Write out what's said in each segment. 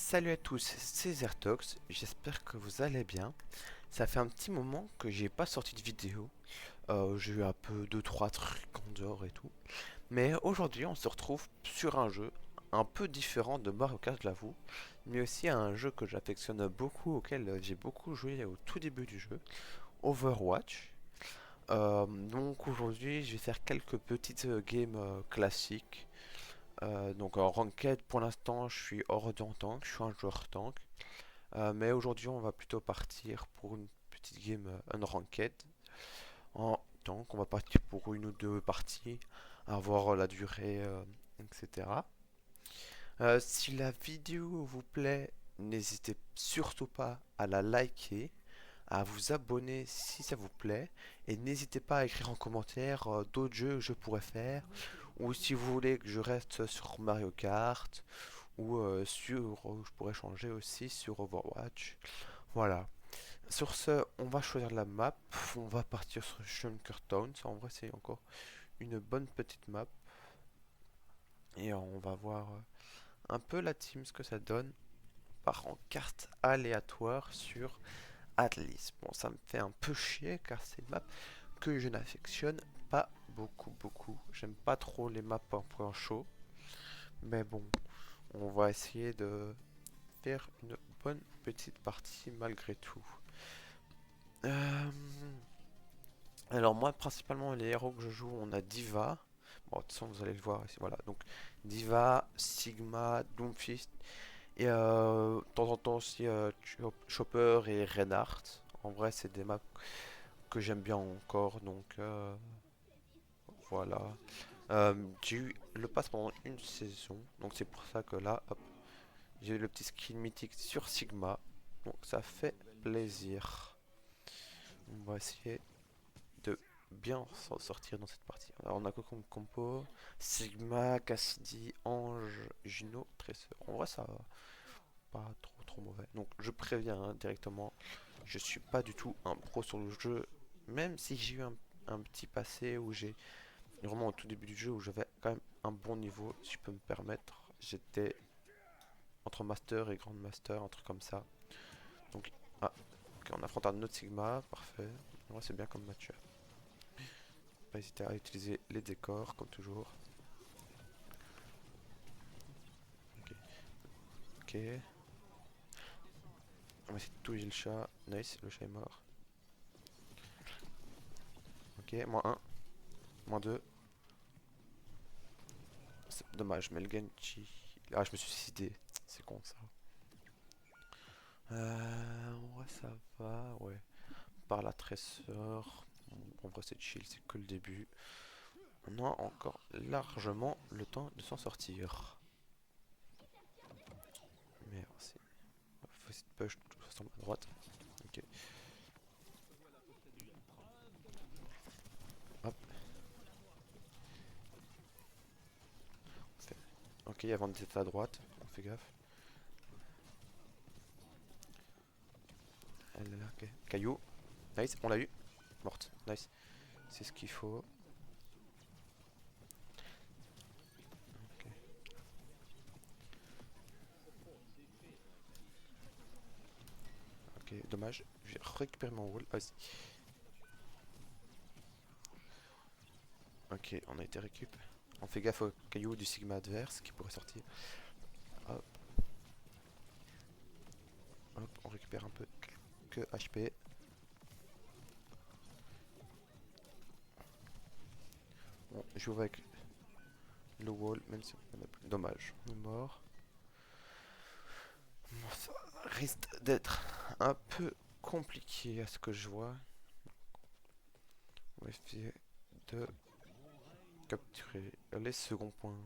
Salut à tous, c'est Zertox, j'espère que vous allez bien. Ça fait un petit moment que j'ai pas sorti de vidéo. J'ai eu un peu deux trois trucs en dehors et tout. Mais aujourd'hui on se retrouve sur un jeu un peu différent de Mario Kart, je l'avoue. Mais aussi un jeu que j'affectionne beaucoup, auquel j'ai beaucoup joué au tout début du jeu, Overwatch. Donc aujourd'hui je vais faire quelques petites games classiques. Donc en ranked pour l'instant je suis hors en tank, je suis un joueur tank. Mais aujourd'hui, on va plutôt partir pour une petite game unranked. En tank, on va partir pour une ou deux parties, à voir la durée, etc. Si la vidéo vous plaît, n'hésitez surtout pas à la liker, à vous abonner si ça vous plaît, et n'hésitez pas à écrire en commentaire d'autres jeux que je pourrais faire, ou si vous voulez que je reste sur Mario Kart, ou je pourrais changer aussi sur Overwatch. Voilà. Sur ce, on va choisir la map. On va partir sur Shunkertown. Ça, en vrai, c'est encore une bonne petite map. Et on va voir un peu la team, ce que ça donne. Par en carte aléatoire sur Atlas. Bon, ça me fait un peu chier car c'est une map que je n'affectionne pas beaucoup. J'aime pas trop les maps en point chaud. Mais bon, on va essayer de faire une bonne petite partie malgré tout. Euh, Alors moi principalement les héros que je joue on a Diva. Bon de toute façon vous allez le voir ici, voilà. Donc Diva, Sigma, Doomfist et de temps en temps aussi Chopper et Reinhardt. En vrai c'est des maps que j'aime bien encore donc voilà. J'ai eu le pass pendant une saison donc c'est pour ça que là hop, j'ai eu le petit skin mythique sur Sigma donc ça fait plaisir. On va essayer de bien s'en sortir dans cette partie. Alors on a quoi comme compo? Sigma, Cassidy, Ange, Juno, Tracer. En vrai ça va pas trop mauvais. Donc je préviens hein, directement, je suis pas du tout un pro sur le jeu, même si j'ai eu un petit passé où j'ai vraiment au tout début du jeu où j'avais quand même un bon niveau, si je peux me permettre. J'étais entre Master et Grand Master, un truc comme ça. Donc ah, ok, on affronte un autre Sigma, parfait. Moi c'est bien comme match. Pas hésiter à utiliser les décors comme toujours. Ok. Ok. On va essayer de toucher le chat. Nice, le chat est mort. Ok, moins un, moins 2. C'est dommage, mais le Genji. Ah, je me suis suicidé. C'est con ça. En vrai, ça va, ouais. Par la trésor. En vrai, c'est chill, c'est que le début. On a encore largement le temps de s'en sortir. Merci. Faut essayer de push de toute façon à droite. Ok. Hop. Ok, avant d'être à droite. On fait gaffe. Elle est là, ok. Caillou. Nice, on l'a eu. Morte. Nice. C'est ce qu'il faut. Ok, ok, dommage. J'ai récupéré mon wall. Vas-y. Ok, on a été récup. On fait gaffe au caillou du Sigma adverse qui pourrait sortir. Hop, hop, on récupère un peu que HP. On joue avec le wall, même si on a plus. Dommage, on est mort. Bon, ça risque d'être un peu compliqué à ce que je vois. On va essayer de capturer les seconds points.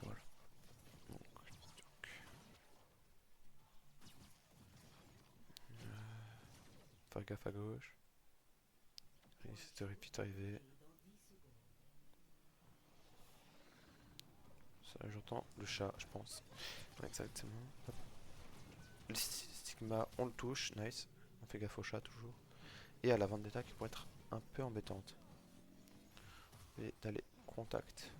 Voilà. Donc, faire gaffe à gauche. Ça aurait pu arriver. Ça, j'entends le chat, je pense. Exactement. Hop. Le Sigma, on le touche, nice. On fait gaffe au chat toujours. Et à la vendetta qui pourrait être un peu embêtante. Et d'aller contact.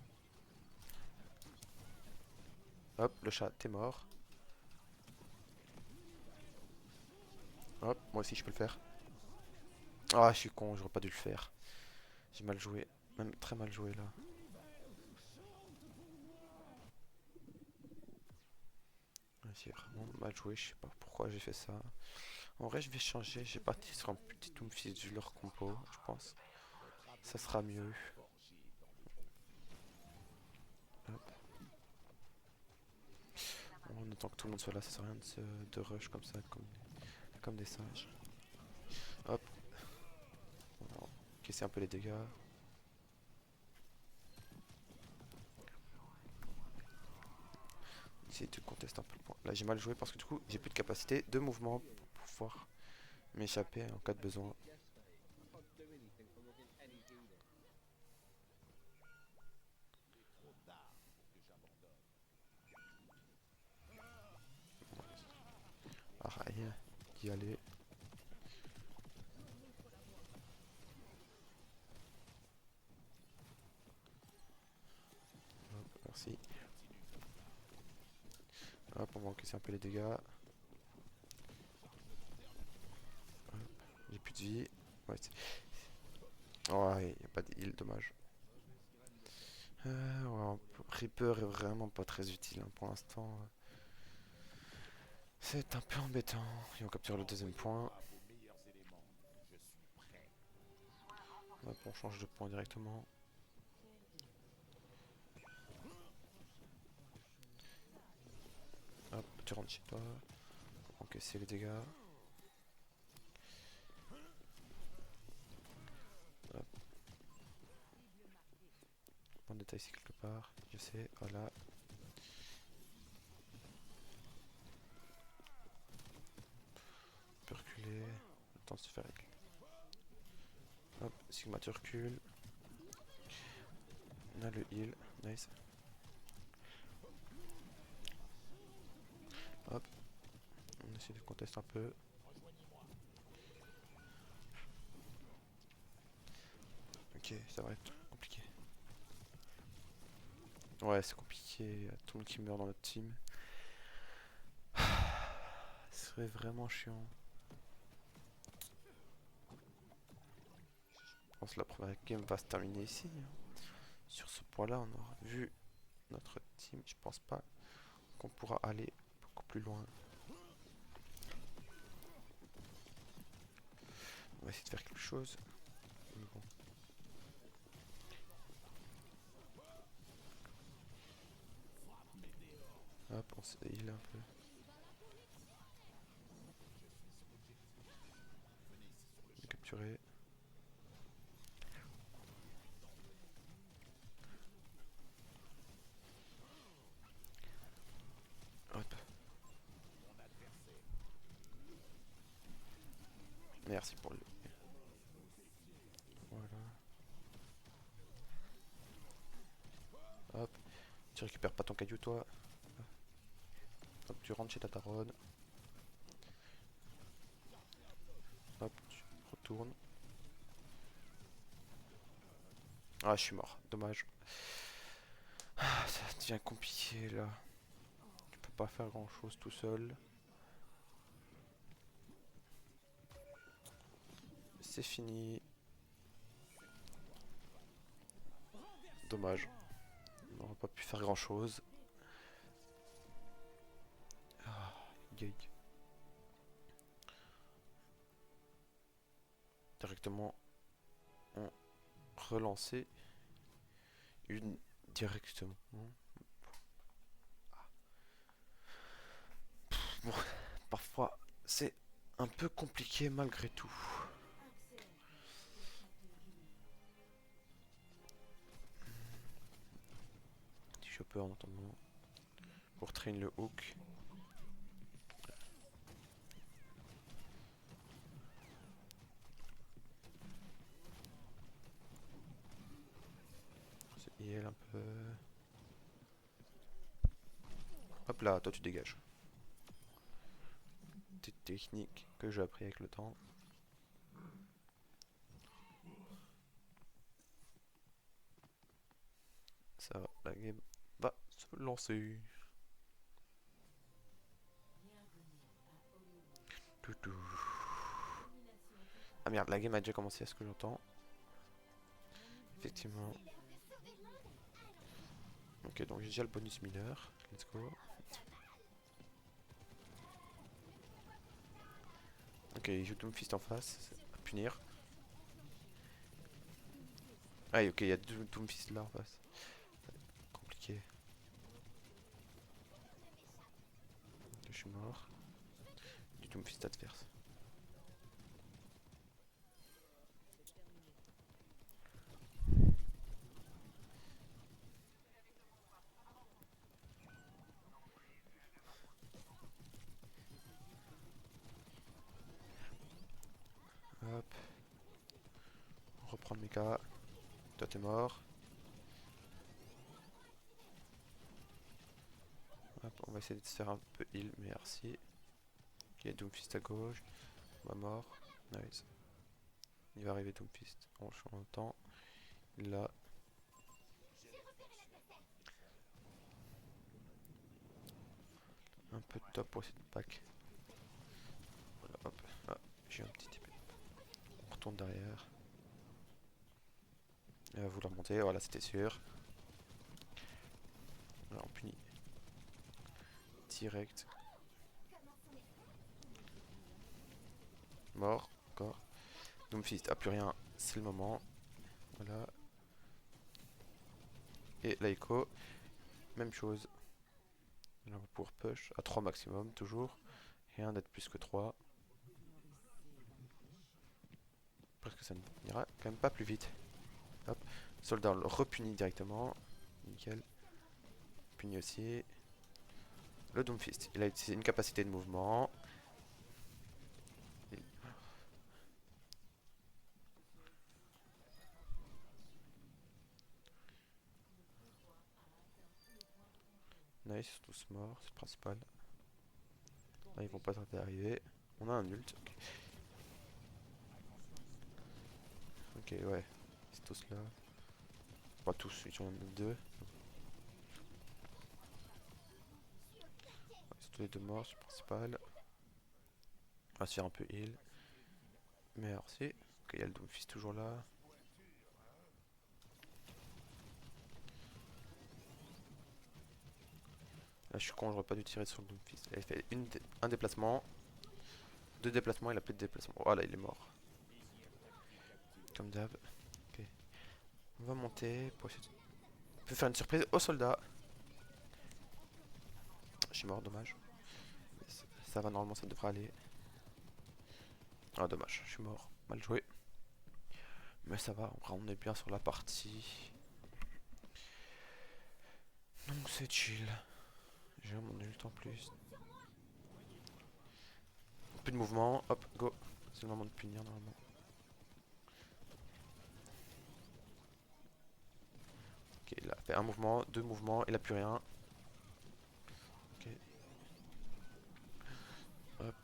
Hop, le chat, t'es mort. Hop, moi aussi je peux le faire. Ah, je suis con, j'aurais pas dû le faire. J'ai mal joué. Même très mal joué là. J'ai vraiment mal joué, je sais pas pourquoi j'ai fait ça. En vrai, je vais changer. J'ai parti sur un petit Doomfist du leur compo, je pense. Ça sera mieux. Hop. Bon, en attendant que tout le monde soit là, ça sert à rien de rush comme ça, comme des singes. Hop, on va casser un peu les dégâts. Essayer de contester un peu le point. Là, j'ai mal joué parce que du coup, j'ai plus de capacité de mouvement pour pouvoir m'échapper en cas de besoin. Ah, rien d'y aller. Hop, merci. Hop, on va encaisser un peu les dégâts. Hop, j'ai plus de vie. Ouais, ouais, y a pas de heal, dommage. Ouais, Reaper est vraiment pas très utile hein, pour l'instant. C'est un peu embêtant. Et on capture le deuxième point. Hop, on change de point directement. Hop, tu rentres chez toi. Encaisser les dégâts. Hop, on détaille ici quelque part. Je sais, voilà. On peut reculer. Le temps de se faire avec. Hop, Sigma tu recules. On a le heal. Nice. Hop, on essaie de contester un peu. Ok, ça va être compliqué. Ouais, c'est compliqué. Il y a tout le monde qui meurt dans notre team. Ce serait vraiment chiant. Je pense que la première game va se terminer ici, hein. Sur ce point-là, on aura vu notre team. Je pense pas qu'on pourra aller beaucoup plus loin. On va essayer de faire quelque chose. Mais bon. Hop, on se heal un peu. On est capturé. Hop. Merci pour le. Voilà. Hop. Tu récupères pas ton caillou, toi. Hop, tu rentres chez ta daronne. Hop, tu retournes. Ah, je suis mort. Dommage. Ah, ça devient compliqué là. Tu peux pas faire grand chose tout seul. C'est fini. Dommage. On n'aurait pas pu faire grand chose. Ah, yay. Directement, on relançait une directement. Bon, parfois c'est un peu compliqué malgré tout. Petit chopper en attendant pour train le hook. C'est heal un peu. Hop là, toi tu dégages. Petite technique que j'ai appris avec le temps. Ça va, la game va se lancer. Toutou. Ah merde, la game a déjà commencé à ce que j'entends. Effectivement. Ok, donc j'ai déjà le bonus Miller. Let's go. Ok, il joue Doomfist en face. À punir. Ah, ok, il y a deux Doomfist là en face. Compliqué. Je suis mort. Du Doomfist adverse. Hop. On reprend le mecha. Toi t'es mort. Hop, on va essayer de se faire un peu heal, merci. Ok, Doomfist à gauche. On va mort. Nice. Il va arriver Doomfist. On change le temps. Là. Un peu de top pour essayer de pack. Voilà, hop. Ah, j'ai un petit TP. On retourne derrière. Et va vouloir monter. Voilà, c'était sûr. Voilà, on punit. Direct. Mort. Encore. Doomfist a plus rien. C'est le moment. Voilà. Et la Echo. Même chose. Là, on va pouvoir push à 3 maximum, toujours. Rien d'être plus que 3. Parce que ça n'ira quand même pas plus vite. Hop. Soldat le repunit directement. Nickel. Punit aussi. Le Doomfist. Il a utilisé une capacité de mouvement. Nice, tous morts, c'est le principal. Là, ils vont pas tarder à arriver. On a un ult. Ok, ouais. C'est tous là. Pas tous, ils sont deux. Ouais, ils sont tous les deux morts, c'est le principal. On va se faire un peu heal. Merci. Ok, il y a le Doomfist toujours là. Là, je suis con, j'aurais pas dû tirer sur le Doomfist. Il a fait un déplacement. Deux déplacements, il a plus de déplacement. Voilà, il est mort. Comme d'hab. Ok. On va monter pour essayer de... On peut faire une surprise aux soldats. Je suis mort, dommage. Ça va, normalement, ça devrait aller. Ah, dommage, je suis mort. Mal joué. Mais ça va, on est bien sur la partie. Donc c'est chill. J'ai mon ult en plus. Plus de mouvement, hop, go. C'est le moment de punir normalement. Ok, il a fait un mouvement, deux mouvements, il a plus rien. Ok, hop.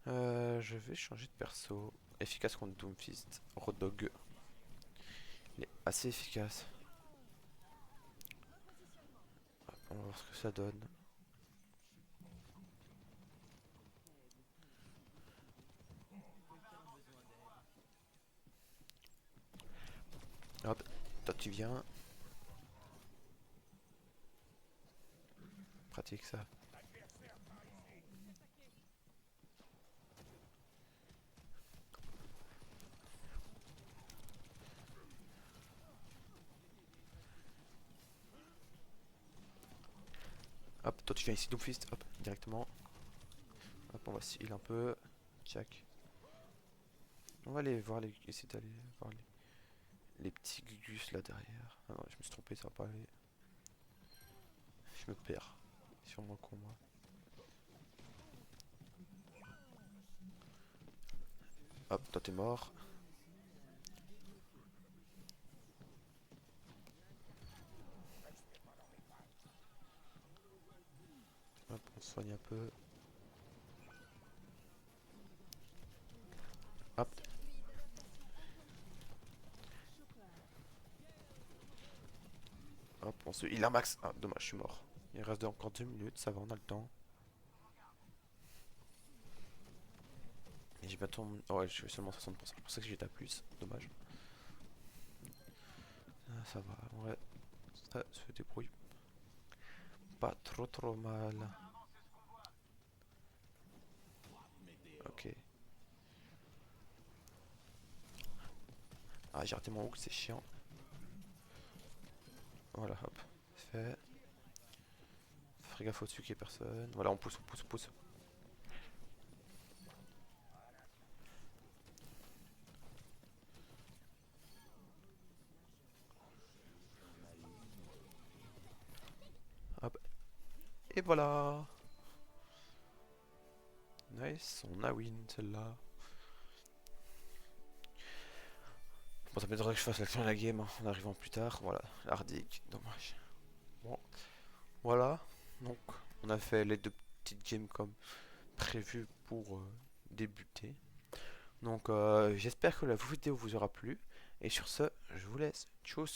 Je vais changer de perso. Efficace contre Doomfist. Road Dog. Il est assez efficace. Hop, on va voir ce que ça donne. Hop, toi tu viens. Pratique ça. Hop, toi tu viens ici Doomfist. Hop, directement. Hop, on va se heal un peu. Check. On va aller voir essayer d'aller voir les petits gugus là derrière. Ah non, je me suis trompé, ça va pas aller. Je me perds. Sûrement con moi. Hop, toi t'es mort. Hop, on se soigne un peu. Hop, hop, on se... Il a un max. Ah, dommage, je suis mort. Il reste encore 2 minutes, ça va, on a le temps. Et j'ai bientôt... Ouais, je vais seulement 60%. C'est pour ça que j'étais à plus. Dommage. Ah, ça va. Ouais, ça se débrouille pas trop mal. Ok. Ah, j'ai raté mon hook, c'est chiant. Voilà, hop. Fait. Fais gaffe au-dessus qu'il y ait personne. Voilà, on pousse. Hop. Et voilà. Nice, on a win celle-là. Bon, ça m'étonnerait que je fasse l'action de la game hein, en arrivant plus tard. Voilà, Hardic, dommage. Bon, voilà. Donc, on a fait les deux petites games comme prévu pour débuter. Donc, j'espère que la vidéo vous aura plu. Et sur ce, je vous laisse. Tchuss!